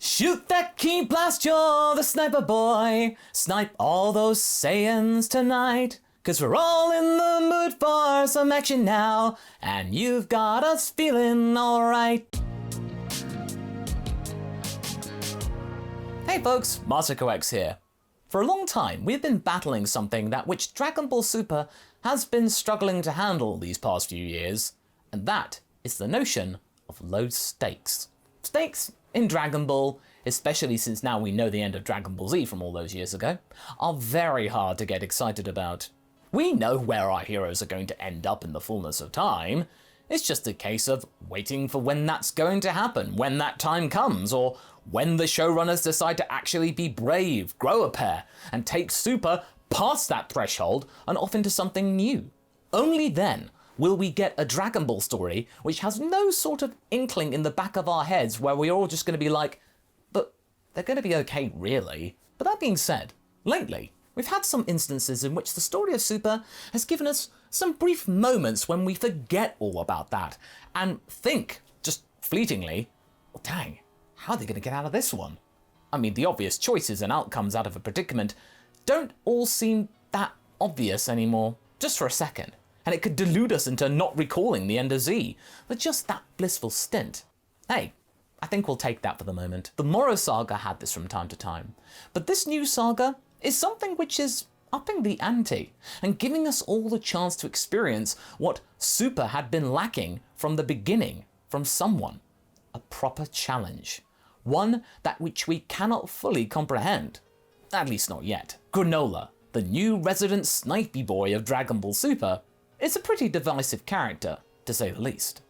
Shoot that key blast, you're the sniper boy. Snipe all those Saiyans tonight. 'Cause we're all in the mood for some action now. And you've got us feeling alright. Hey folks, MasakoX here. For a long time, we've been battling something that which Dragon Ball Super has been struggling to handle these past few years, and that is the notion of low stakes. Stakes in Dragon Ball, especially since now we know the end of Dragon Ball Z from all those years ago, are very hard to get excited about. We know where our heroes are going to end up in the fullness of time. It's just a case of waiting for when that's going to happen, when that time comes, or when the showrunners decide to actually be brave, grow a pair, and take Super past that threshold and off into something new. Only then will we get a Dragon Ball story which has no sort of inkling in the back of our heads where we're all just going to be like, but they're going to be okay, really. But that being said, lately, we've had some instances in which the story of Super has given us some brief moments when we forget all about that and think, just fleetingly, well, dang, how are they going to get out of this one? I mean, the obvious choices and outcomes out of a predicament don't all seem that obvious anymore, just for a second. And it could delude us into not recalling the end of Z, but just that blissful stint. Hey, I think we'll take that for the moment. The Moro saga had this from time to time, but this new saga is something which is upping the ante and giving us all the chance to experience what Super had been lacking from the beginning from someone. A proper challenge. One that which we cannot fully comprehend. At least not yet. Granola, the new resident snipey boy of Dragon Ball Super, is a pretty divisive character, to say the least.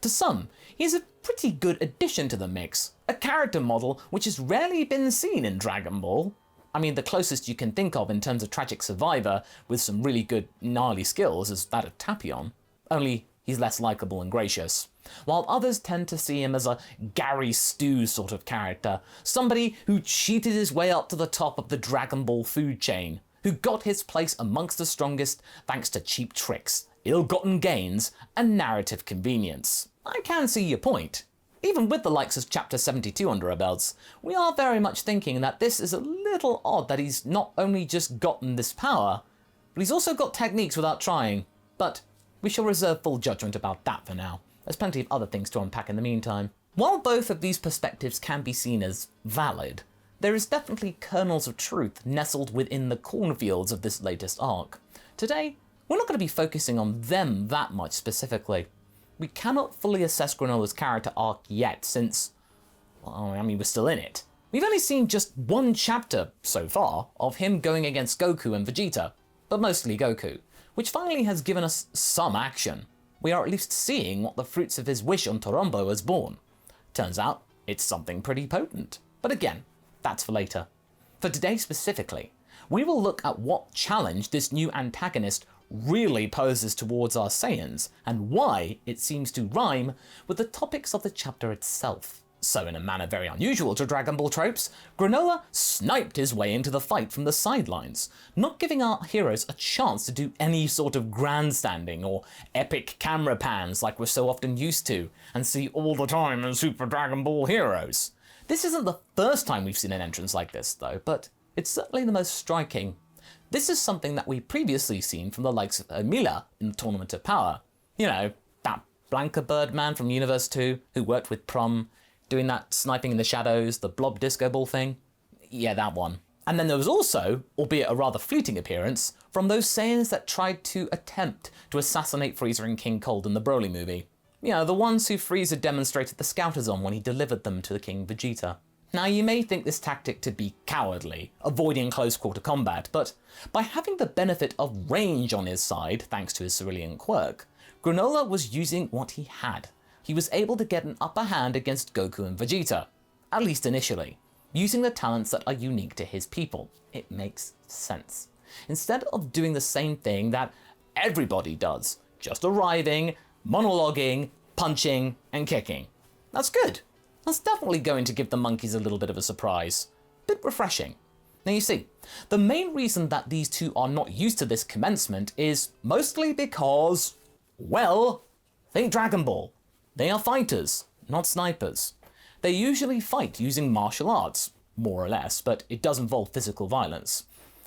To some, he's a pretty good addition to the mix, a character model which has rarely been seen in Dragon Ball. I mean, the closest you can think of in terms of tragic survivor with some really good gnarly skills is that of Tapion, only he's less likable and gracious. While others tend to see him as a Gary Stu sort of character, somebody who cheated his way up to the top of the Dragon Ball food chain, who got his place amongst the strongest thanks to cheap tricks, ill-gotten gains, and narrative convenience. I can see your point. Even with the likes of Chapter 72 under our belts, we are very much thinking that this is a little odd that he's not only just gotten this power, but he's also got techniques without trying. But we shall reserve full judgment about that for now. There's plenty of other things to unpack in the meantime. While both of these perspectives can be seen as valid, there is definitely kernels of truth nestled within the cornfields of this latest arc. Today, we're not going to be focusing on them that much specifically. We cannot fully assess Granola's character arc yet since, well, I mean, we're still in it. We've only seen just one chapter so far of him going against Goku and Vegeta, but mostly Goku, which finally has given us some action. We are at least seeing what the fruits of his wish on Torombo has borne. Turns out, it's something pretty potent. But again, that's for later. For today specifically, we will look at what challenge this new antagonist really poses towards our Saiyans, and why it seems to rhyme with the topics of the chapter itself. So in a manner very unusual to Dragon Ball tropes, Granola sniped his way into the fight from the sidelines, not giving our heroes a chance to do any sort of grandstanding or epic camera pans like we're so often used to and see all the time in Super Dragon Ball heroes. This isn't the first time we've seen an entrance like this though, but it's certainly the most striking. This is something that we've previously seen from the likes of Emila in the Tournament of Power. You know, that Blanca Bird man from Universe 2 who worked with Prom, doing that sniping in the shadows, the blob disco ball thing. Yeah, that one. And then there was also, albeit a rather fleeting appearance, from those Saiyans that tried to attempt to assassinate Frieza in King Cold in the Broly movie. You know, the ones who Frieza demonstrated the scouters on when he delivered them to the King Vegeta. Now, you may think this tactic to be cowardly, avoiding close-quarter combat, but by having the benefit of range on his side, thanks to his cerulean quirk, Granola was using what he had. He was able to get an upper hand against Goku and Vegeta, at least initially, using the talents that are unique to his people. It makes sense. Instead of doing the same thing that everybody does, just arriving, monologuing, punching, and kicking. That's good. That's definitely going to give the monkeys a little bit of a surprise. Bit refreshing. Now you see, the main reason that these two are not used to this commencement is mostly because, well, think Dragon Ball. They are fighters, not snipers. They usually fight using martial arts, more or less, but it does involve physical violence.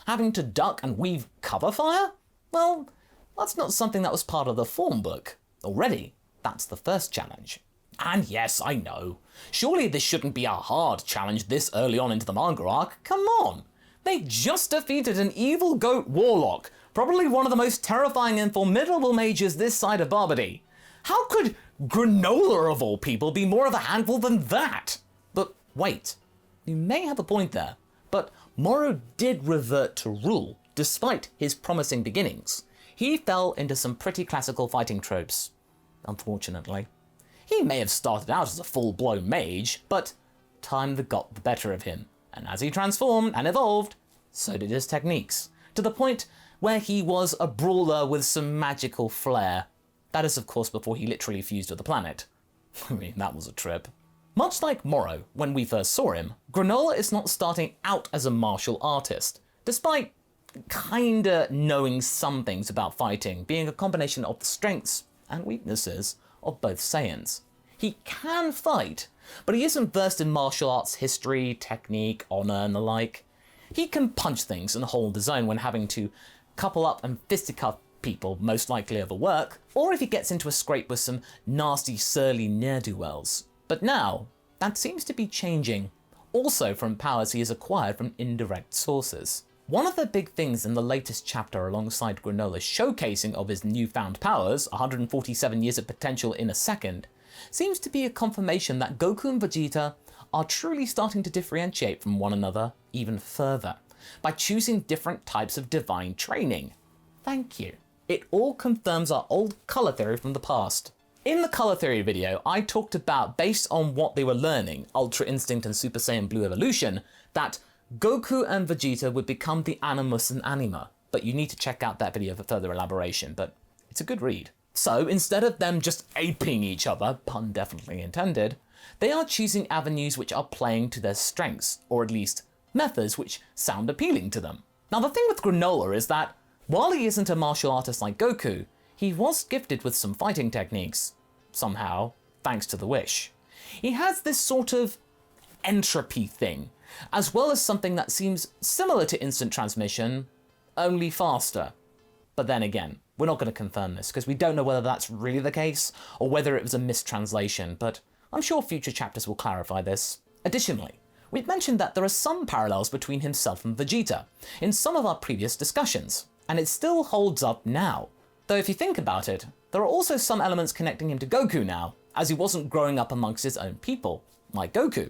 Having to duck and weave cover fire? Well, that's not something that was part of the form book. Already, that's the first challenge. And yes, I know. Surely this shouldn't be a hard challenge this early on into the manga arc. Come on. They just defeated an evil goat warlock, probably one of the most terrifying and formidable mages this side of Barbary. How could Granola of all people be more of a handful than that? But wait, you may have a point there, but Moro did revert to rule, despite his promising beginnings. He fell into some pretty classical fighting tropes, unfortunately. He may have started out as a full-blown mage, but time got the better of him, and as he transformed and evolved, so did his techniques, to the point where he was a brawler with some magical flair. That is, of course, before he literally fused with the planet. I mean, that was a trip. Much like Moro, when we first saw him, Granola is not starting out as a martial artist, despite kinda knowing some things about fighting, being a combination of the strengths and weaknesses of both Saiyans. He can fight, but he isn't versed in martial arts history, technique, honor, and the like. He can punch things and hold his own when having to couple up and fisticuff people most likely overwork, or if he gets into a scrape with some nasty, surly ne'er-do-wells. But now, that seems to be changing, also from powers he has acquired from indirect sources. One of the big things in the latest chapter alongside Granola's showcasing of his newfound powers, 147 years of potential in a second, seems to be a confirmation that Goku and Vegeta are truly starting to differentiate from one another even further, by choosing different types of divine training. Thank you. It all confirms our old color theory from the past. In the color theory video, I talked about, based on what they were learning, Ultra Instinct and Super Saiyan Blue Evolution, that Goku and Vegeta would become the Animus and Anima, but you need to check out that video for further elaboration, but it's a good read. So instead of them just aping each other, pun definitely intended, they are choosing avenues which are playing to their strengths, or at least methods which sound appealing to them. Now the thing with Granola is that, while he isn't a martial artist like Goku, he was gifted with some fighting techniques, somehow, thanks to the wish. He has this sort of entropy thing, as well as something that seems similar to instant transmission, only faster. But then again, we're not going to confirm this, because we don't know whether that's really the case, or whether it was a mistranslation, but I'm sure future chapters will clarify this. Additionally, we've mentioned that there are some parallels between himself and Vegeta in some of our previous discussions, and it still holds up now. Though if you think about it, there are also some elements connecting him to Goku now, as he wasn't growing up amongst his own people, like Goku.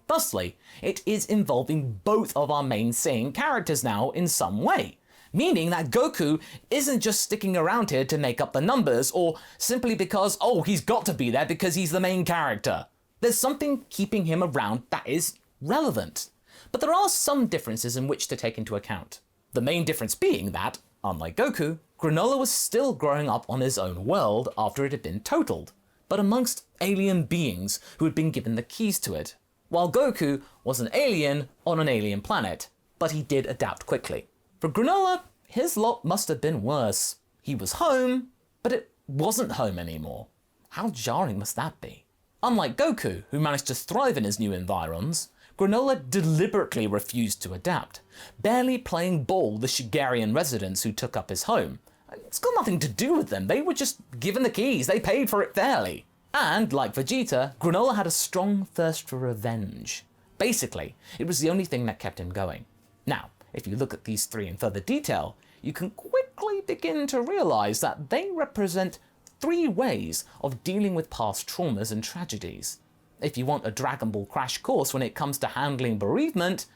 Thusly, it is involving both of our main Saiyan characters now in some way, meaning that Goku isn't just sticking around here to make up the numbers, or simply because, oh, he's got to be there because he's the main character. There's something keeping him around that is relevant. But there are some differences in which to take into account. The main difference being that, unlike Goku, Granola was still growing up on his own world after it had been totaled, but amongst alien beings who had been given the keys to it, while Goku was an alien on an alien planet, but he did adapt quickly. For Granola, his lot must have been worse. He was home, but it wasn't home anymore. How jarring must that be? Unlike Goku, who managed to thrive in his new environs, Granola deliberately refused to adapt, barely playing ball the Shigarian residents who took up his home. It's got nothing to do with them, they were just given the keys, they paid for it fairly. And, like Vegeta, Granola had a strong thirst for revenge. Basically, it was the only thing that kept him going. Now, if you look at these three in further detail, you can quickly begin to realize that they represent three ways of dealing with past traumas and tragedies. If you want a Dragon Ball crash course when it comes to handling bereavement,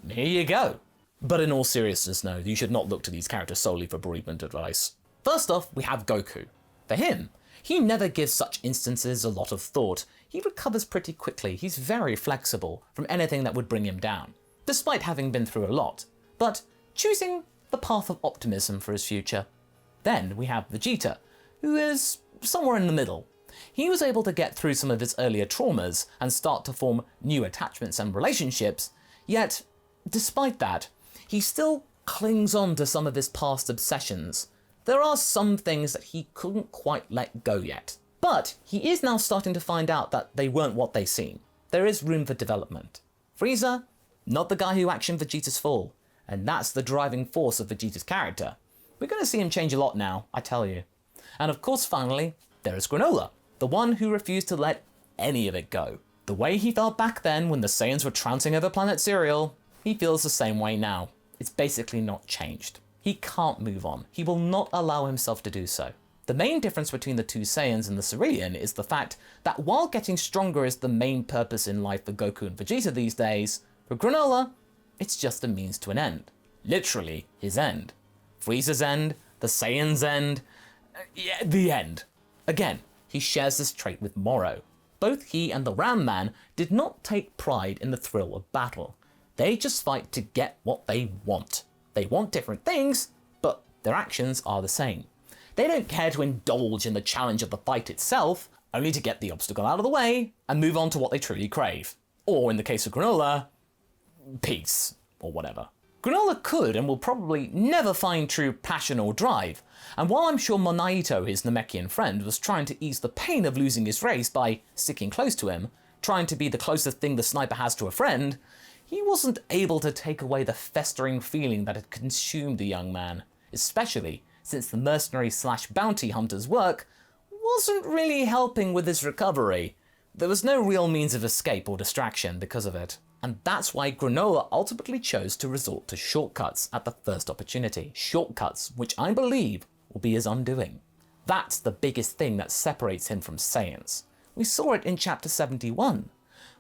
here you go. But in all seriousness, no, you should not look to these characters solely for bereavement advice. First off, we have Goku. For him, he never gives such instances a lot of thought. He recovers pretty quickly, he's very flexible from anything that would bring him down, despite having been through a lot, but choosing the path of optimism for his future. Then we have Vegeta, who is somewhere in the middle. He was able to get through some of his earlier traumas and start to form new attachments and relationships, yet, despite that, he still clings on to some of his past obsessions. There are some things that he couldn't quite let go yet, but he is now starting to find out that they weren't what they seem. there is room for development. Frieza, not the guy who actioned Vegeta's fall, and that's the driving force of Vegeta's character. We're going to see him change a lot now, I tell you. And of course, finally, there is Granola, the one who refused to let any of it go. The way he felt back then when the Saiyans were trouncing over planet Cereal, he feels the same way now. It's basically not changed. He can't move on. He will not allow himself to do so. The main difference between the two Saiyans and the Cerealian is the fact that while getting stronger is the main purpose in life for Goku and Vegeta these days, for Granola, it's just a means to an end. Literally, his end. Frieza's end, the Saiyan's end, yeah, the end. Again, he shares this trait with Moro. Both he and the Ram Man did not take pride in the thrill of battle. They just fight to get what they want. They want different things, but their actions are the same. They don't care to indulge in the challenge of the fight itself, only to get the obstacle out of the way and move on to what they truly crave. Or in the case of Granola, peace, or whatever. Granola could and will probably never find true passion or drive, and while I'm sure Monaito, his Namekian friend, was trying to ease the pain of losing his race by sticking close to him, trying to be the closest thing the sniper has to a friend, he wasn't able to take away the festering feeling that had consumed the young man, especially since the mercenary/bounty hunter's work wasn't really helping with his recovery. There was no real means of escape or distraction because of it. And that's why Granola ultimately chose to resort to shortcuts at the first opportunity. Shortcuts, which I believe will be his undoing. That's the biggest thing that separates him from Saiyans. We saw it in chapter 71.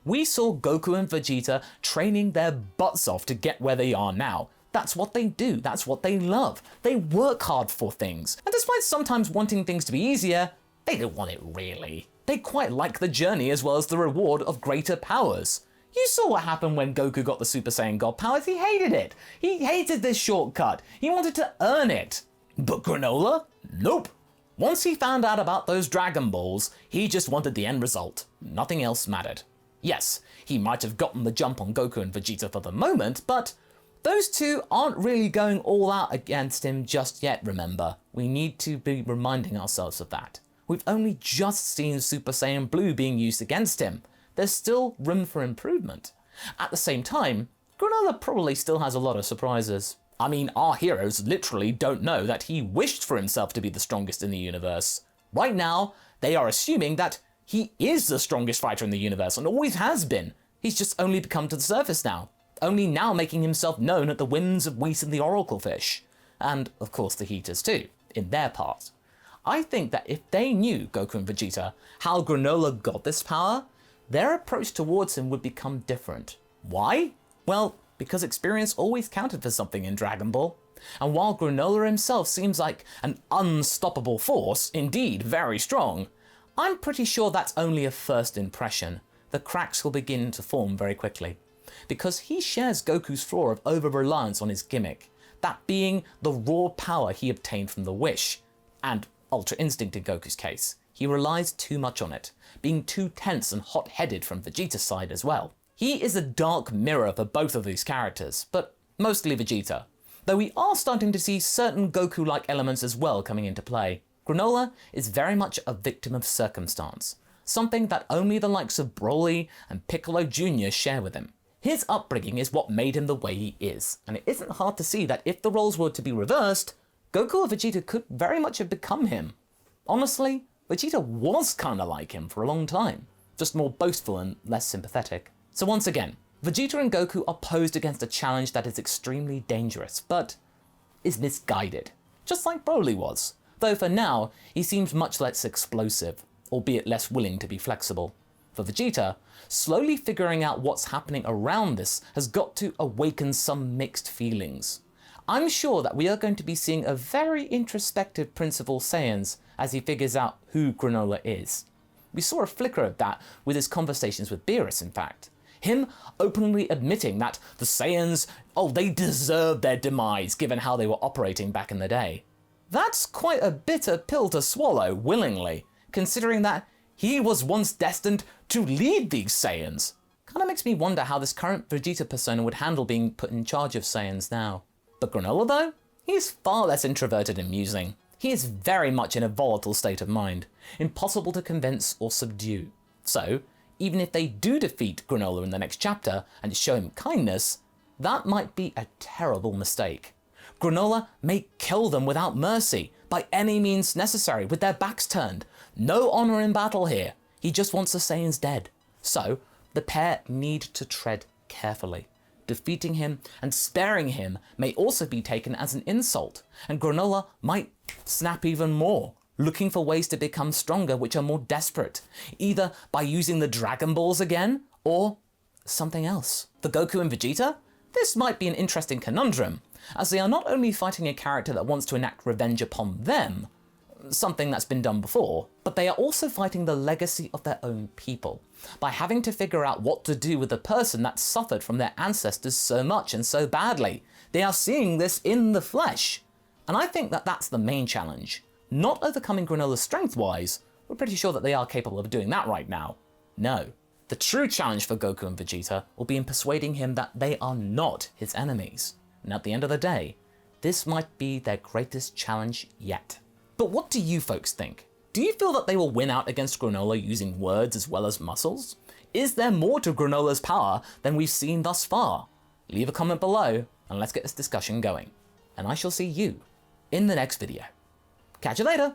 We saw Goku and Vegeta training their butts off to get where they are now. That's what they do, that's what they love. They work hard for things. And despite sometimes wanting things to be easier, they don't want it really. They quite like the journey as well as the reward of greater powers. You saw what happened when Goku got the Super Saiyan God powers. He hated it. He hated this shortcut. He wanted to earn it. But Granola? Nope. Once he found out about those Dragon Balls, he just wanted the end result. Nothing else mattered. Yes, he might have gotten the jump on Goku and Vegeta for the moment, but those two aren't really going all out against him just yet, remember. We need to be reminding ourselves of that. We've only just seen Super Saiyan Blue being used against him. There's still room for improvement. At the same time, Granola probably still has a lot of surprises. I mean, our heroes literally don't know that he wished for himself to be the strongest in the universe. Right now, they are assuming that he is the strongest fighter in the universe and always has been. He's just only come to the surface now. Only now making himself known at the whims of Whis and the Oracle Fish. And, of course, the Heaters too, in their part. I think that if they knew, Goku and Vegeta, how Granola got this power, their approach towards him would become different. Why? Well, because experience always counted for something in Dragon Ball. And while Granola himself seems like an unstoppable force, indeed very strong, I'm pretty sure that's only a first impression. The cracks will begin to form very quickly. Because he shares Goku's flaw of over-reliance on his gimmick, that being the raw power he obtained from the Wish, and Ultra Instinct in Goku's case. He relies too much on it, being too tense and hot-headed from Vegeta's side as well. He is a dark mirror for both of these characters, but mostly Vegeta. Though we are starting to see certain Goku-like elements as well coming into play. Granola is very much a victim of circumstance, something that only the likes of Broly and Piccolo Jr. share with him. His upbringing is what made him the way he is, and it isn't hard to see that if the roles were to be reversed, Goku or Vegeta could very much have become him. Honestly, Vegeta was kinda like him for a long time, just more boastful and less sympathetic. So once again, Vegeta and Goku are posed against a challenge that is extremely dangerous, but is misguided, just like Broly was, though for now, he seems much less explosive, albeit less willing to be flexible. For Vegeta, slowly figuring out what's happening around this has got to awaken some mixed feelings. I'm sure that we are going to be seeing a very introspective Prince of All Saiyans as he figures out who Granola is. We saw a flicker of that with his conversations with Beerus, in fact. Him openly admitting that the Saiyans, they deserved their demise given how they were operating back in the day. That's quite a bitter pill to swallow willingly, considering that he was once destined to lead these Saiyans. Kinda makes me wonder how this current Vegeta persona would handle being put in charge of Saiyans now. But Granola though, he's far less introverted and musing. He is very much in a volatile state of mind, impossible to convince or subdue. So, even if they do defeat Granola in the next chapter and show him kindness, that might be a terrible mistake. Granola may kill them without mercy, by any means necessary, with their backs turned. No honor in battle here. He just wants the Saiyans dead. So, the pair need to tread carefully. Defeating him and sparing him may also be taken as an insult, and Granola might snap even more, looking for ways to become stronger which are more desperate, either by using the Dragon Balls again, or something else. For Goku and Vegeta, this might be an interesting conundrum, as they are not only fighting a character that wants to enact revenge upon them, something that's been done before, but they are also fighting the legacy of their own people, by having to figure out what to do with the person that suffered from their ancestors so much and so badly. They are seeing this in the flesh. And I think that that's the main challenge. Not overcoming Granola's strength-wise, we're pretty sure that they are capable of doing that right now. No. The true challenge for Goku and Vegeta will be in persuading him that they are not his enemies. And at the end of the day, this might be their greatest challenge yet. But what do you folks think? Do you feel that they will win out against Granola using words as well as muscles? Is there more to Granola's power than we've seen thus far? Leave a comment below and let's get this discussion going. And I shall see you in the next video. Catch you later!